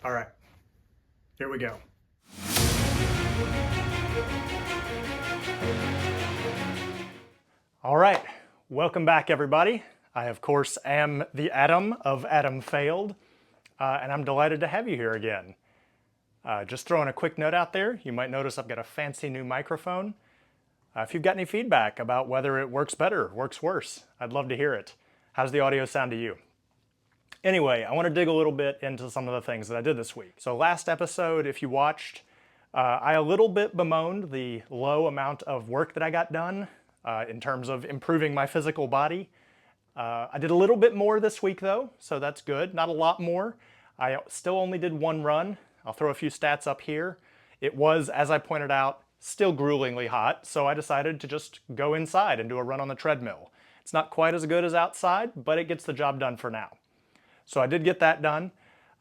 All right, here we go. All right, welcome back everybody. I of course am the Adam of Adam Failed, and I'm delighted to have you here again. Just throwing a quick note out there, you might notice I've got a fancy new microphone. If you've got any feedback about whether it works better, works worse, I'd love to hear it. How's the audio sound to you? Anyway, I want to dig a little bit into some of the things that I did this week. So last episode, if you watched, I a little bit bemoaned the low amount of work that I got done in terms of improving my physical body. I did a little bit more this week though, so that's good. Not a lot more. I still only did one run. I'll throw a few stats up here. It was, as I pointed out, still gruelingly hot, so I decided to just go inside and do a run on the treadmill. It's not quite as good as outside, but it gets the job done for now. So I did get that done.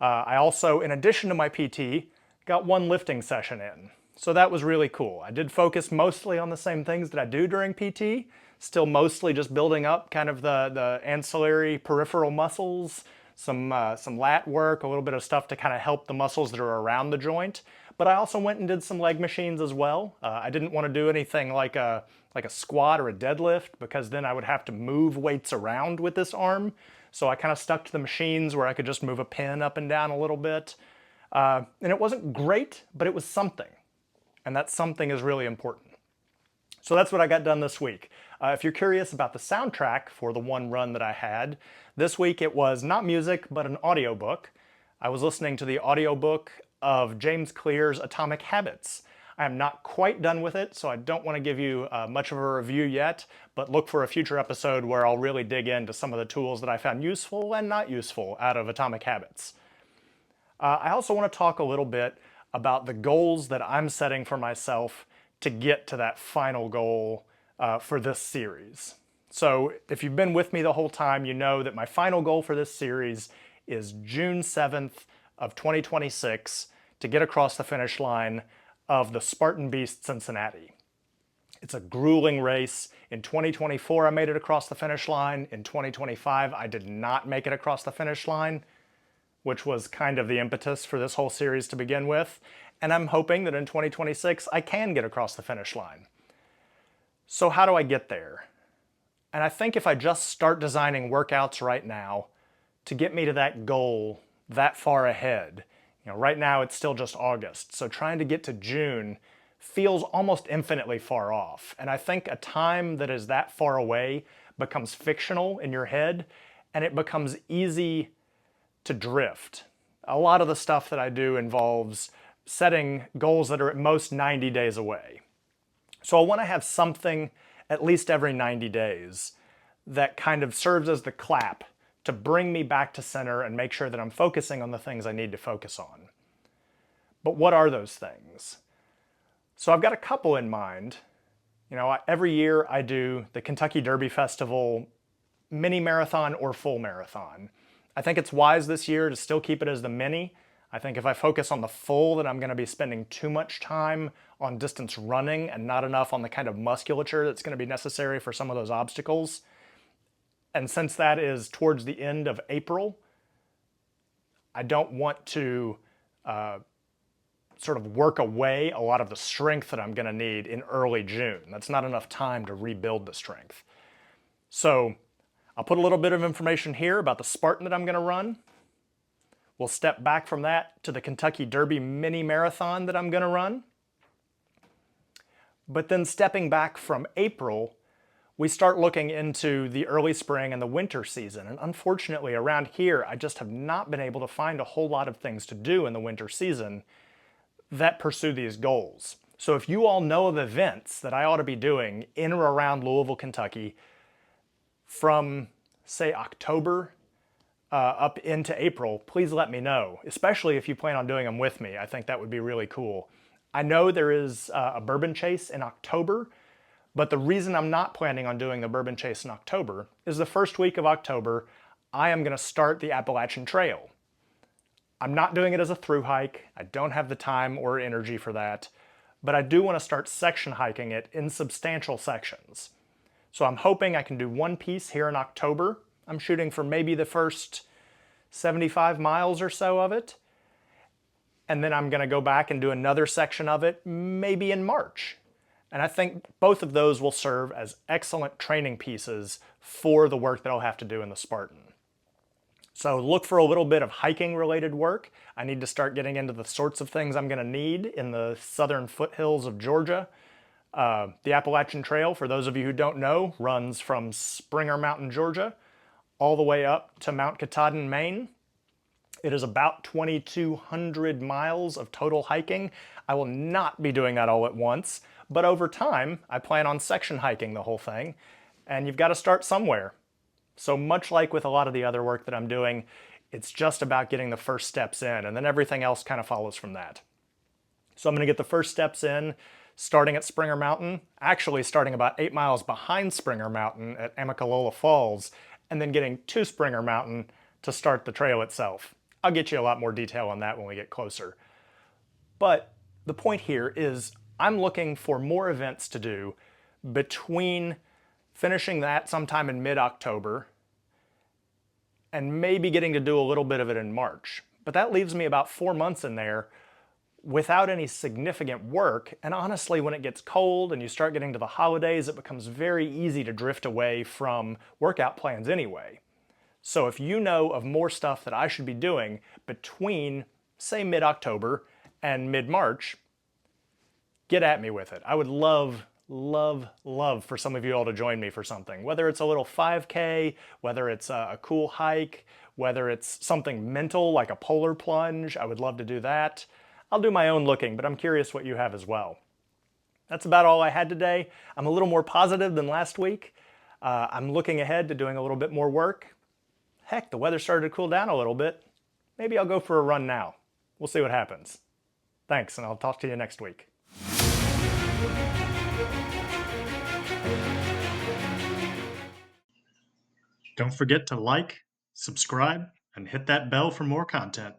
I also, in addition to my PT, got one lifting session in. So that was really cool. I did focus mostly on the same things that I do during PT, still mostly just building up kind of the ancillary peripheral muscles, some lat work, a little bit of stuff to kind of help the muscles that are around the joint. But I also went and did some leg machines as well. I didn't want to do anything like a squat or a deadlift because then I would have to move weights around with this arm. So I kind of stuck to the machines where I could just move a pin up and down a little bit. And it wasn't great, but it was something. And that something is really important. So that's what I got done this week. If you're curious about the soundtrack for the one run that I had, this week it was not music, but an audiobook. I was listening to the audiobook of James Clear's Atomic Habits. I am not quite done with it, so I don't want to give you much of a review yet, but look for a future episode where I'll really dig into some of the tools that I found useful and not useful out of Atomic Habits. I also want to talk a little bit about the goals that I'm setting for myself to get to that final goal for this series. So if you've been with me the whole time, you know that my final goal for this series is June 7th of 2026 to get across the finish line of the Spartan Beast Cincinnati. It's a grueling race. In 2024, I made it across the finish line. In 2025, I did not make it across the finish line, which was kind of the impetus for this whole series to begin with. And I'm hoping that in 2026, I can get across the finish line. So how do I get there? And I think if I just start designing workouts right now to get me to that goal that far ahead, right now it's still just August, so trying to get to June feels almost infinitely far off. And I think a time that is that far away becomes fictional in your head, and it becomes easy to drift. A lot of the stuff that I do involves setting goals that are at most 90 days away. So I want to have something at least every 90 days that kind of serves as the clap to bring me back to center and make sure that I'm focusing on the things I need to focus on. But what are those things? So I've got a couple in mind. Every year I do the Kentucky Derby Festival mini marathon or full marathon. I think it's wise this year to still keep it as the mini. I think if I focus on the full, then I'm going to be spending too much time on distance running and not enough on the kind of musculature that's going to be necessary for some of those obstacles. And since that is towards the end of April, I don't want to sort of work away a lot of the strength that I'm going to need in early June. That's not enough time to rebuild the strength. So I'll put a little bit of information here about the Spartan that I'm going to run. We'll step back from that to the Kentucky Derby mini marathon that I'm going to run. But then stepping back from April, we start looking into the early spring and the winter season. And unfortunately, around here, I just have not been able to find a whole lot of things to do in the winter season that pursue these goals. So if you all know of events that I ought to be doing in or around Louisville, Kentucky, from, say, October up into April, please let me know, especially if you plan on doing them with me. I think that would be really cool. I know there is a bourbon chase in October, but the reason I'm not planning on doing the bourbon chase in October is the first week of October, I am going to start the Appalachian Trail. I'm not doing it as a through hike. I don't have the time or energy for that, but I do want to start section hiking it in substantial sections. So I'm hoping I can do one piece here in October. I'm shooting for maybe the first 75 miles or so of it. and then I'm going to go back and do another section of it maybe in March. And I think both of those will serve as excellent training pieces for the work that I'll have to do in the Spartan. So look for a little bit of hiking related work. I need to start getting into the sorts of things I'm going to need in the southern foothills of Georgia. The Appalachian Trail, for those of you who don't know, runs from Springer Mountain, Georgia, all the way up to Mount Katahdin, Maine. It is about 2,200 miles of total hiking. I will not be doing that all at once, but over time, I plan on section hiking the whole thing, and you've got to start somewhere. So much like with a lot of the other work that I'm doing, it's just about getting the first steps in, and then everything else kind of follows from that. So I'm going to get the first steps in, starting at Springer Mountain, actually starting about 8 miles behind Springer Mountain at Amicalola Falls, and then getting to Springer Mountain to start the trail itself. I'll get you a lot more detail on that when we get closer. But the point here is I'm looking for more events to do between finishing that sometime in mid-October and maybe getting to do a little bit of it in March. But that leaves me about 4 months in there without any significant work. And honestly, when it gets cold and you start getting to the holidays, it becomes very easy to drift away from workout plans anyway. So if you know of more stuff that I should be doing between, say, mid-October and mid-March, get at me with it. I would love for some of you all to join me for something. Whether it's a little 5K, whether it's a cool hike, whether it's something mental like a polar plunge, I would love to do that. I'll do my own looking, but I'm curious what you have as well. That's about all I had today. I'm a little more positive than last week. I'm looking ahead to doing a little bit more work. Heck, the weather started to cool down a little bit. Maybe I'll go for a run now. We'll see what happens. Thanks, and I'll talk to you next week. Don't forget to like, subscribe, and hit that bell for more content.